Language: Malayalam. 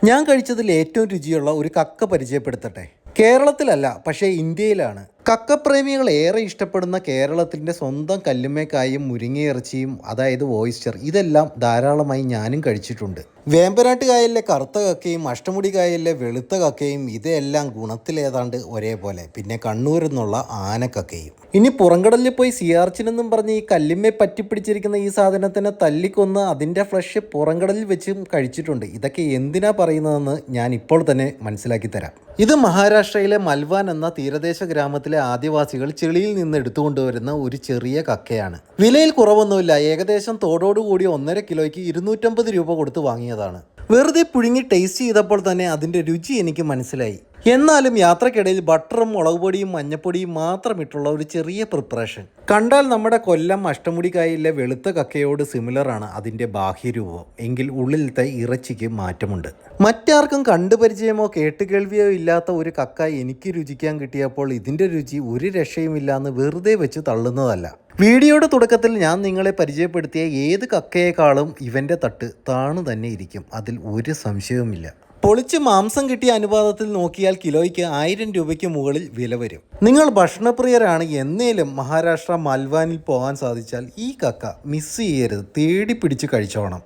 ഞാൻ കഴിച്ചതിൽ ഏറ്റവും രുചിയുള്ള ഒരു കക്ക പരിചയപ്പെടുത്തട്ടെ. കേരളത്തിലല്ല, പക്ഷേ ഇന്ത്യയിലാണ്. കക്കപ്രേമികൾ ഏറെ ഇഷ്ടപ്പെടുന്ന കേരളത്തിൻ്റെ സ്വന്തം കല്ലുമ്മേക്കായും മുരിങ്ങയിറച്ചിയും, അതായത് ഓയിസ്റ്റർ, ഇതെല്ലാം ധാരാളമായി ഞാനും കഴിച്ചിട്ടുണ്ട്. വേമ്പനാട്ട് കായലിലെ കറുത്ത കക്കയും അഷ്ടമുടി കായലിലെ വെളുത്ത കക്കയും ഇതെല്ലാം ഗുണത്തിലേതാണ്ട് ഒരേപോലെ. പിന്നെ കണ്ണൂരിൽ നിന്നുള്ള ആനക്കക്കയും. ഇനി പുറംകടലിൽ പോയി സിയാർച്ചിനെന്നും പറഞ്ഞ് ഈ കല്ലുമ്മെ പറ്റിപ്പിടിച്ചിരിക്കുന്ന ഈ സാധനത്തിനെ തല്ലിക്കൊന്ന് അതിൻ്റെ ഫ്ലഷ് പുറംകടലിൽ വെച്ചും കഴിച്ചിട്ടുണ്ട്. ഇതൊക്കെ എന്തിനാ പറയുന്നതെന്ന് ഞാൻ ഇപ്പോൾ തന്നെ മനസ്സിലാക്കി തരാം. ഇത് മഹാരാഷ്ട്രയിലെ മൽവാൻ എന്ന തീരദേശ ഗ്രാമത്തിലെ ആദിവാസികൾ ചെളിയിൽ നിന്ന് എടുത്തുകൊണ്ടുവരുന്ന ഒരു ചെറിയ കക്കയാണ്. വിലയിൽ കുറവൊന്നുമില്ല. ഏകദേശം തോടോടുകൂടി 1.5 കിലോയ്ക്ക് 250 രൂപ കൊടുത്ത് വാങ്ങിയതാണ്. വെറുതെ പുഴുങ്ങി ടേസ്റ്റ് ചെയ്തപ്പോൾ തന്നെ അതിൻ്റെ രുചി എനിക്ക് മനസ്സിലായി. എന്നാലും യാത്രക്കിടയിൽ ബട്ടറും മുളക് പൊടിയും മഞ്ഞപ്പൊടിയും മാത്രം ഇട്ടുള്ള ഒരു ചെറിയ പ്രിപ്പറേഷൻ. കണ്ടാൽ നമ്മുടെ കൊല്ലം അഷ്ടമുടി കായലിലെ വെളുത്ത കക്കയോട് സിമിലറാണ് അതിൻ്റെ ബാഹ്യരൂപം. എങ്കിൽ ഉള്ളിലത്തെ ഇറച്ചിക്ക് മാറ്റമുണ്ട്. മറ്റാർക്കും കണ്ടുപരിചയമോ കേട്ടുകേൾവിയോ ഇല്ലാത്ത ഒരു കക്ക എനിക്ക് രുചിക്കാൻ കിട്ടിയപ്പോൾ ഇതിൻ്റെ രുചി ഒരു രക്ഷയുമില്ലാന്ന് വെറുതെ വെച്ച് തള്ളുന്നതല്ല. വീഡിയോയുടെ തുടക്കത്തിൽ ഞാൻ നിങ്ങളെ പരിചയപ്പെടുത്തിയ ഏത് കക്കയേക്കാളും ഇവൻ്റെ തട്ട് താണു തന്നെ ഇരിക്കും. അതിൽ ഒരു സംശയവുമില്ല. പൊളിച്ച് മാംസം കിട്ടിയ അനുപാതത്തിൽ നോക്കിയാൽ കിലോയ്ക്ക് 1000 രൂപയ്ക്ക് മുകളിൽ വില വരും. നിങ്ങൾ ഭക്ഷണപ്രിയരാണ്, എന്നേലും മഹാരാഷ്ട്ര മൽവാനിൽ പോകാൻ സാധിച്ചാൽ ഈ കക്ക മിസ് ചെയ്യരുത്. തേടി പിടിച്ച് കഴിച്ചോണം.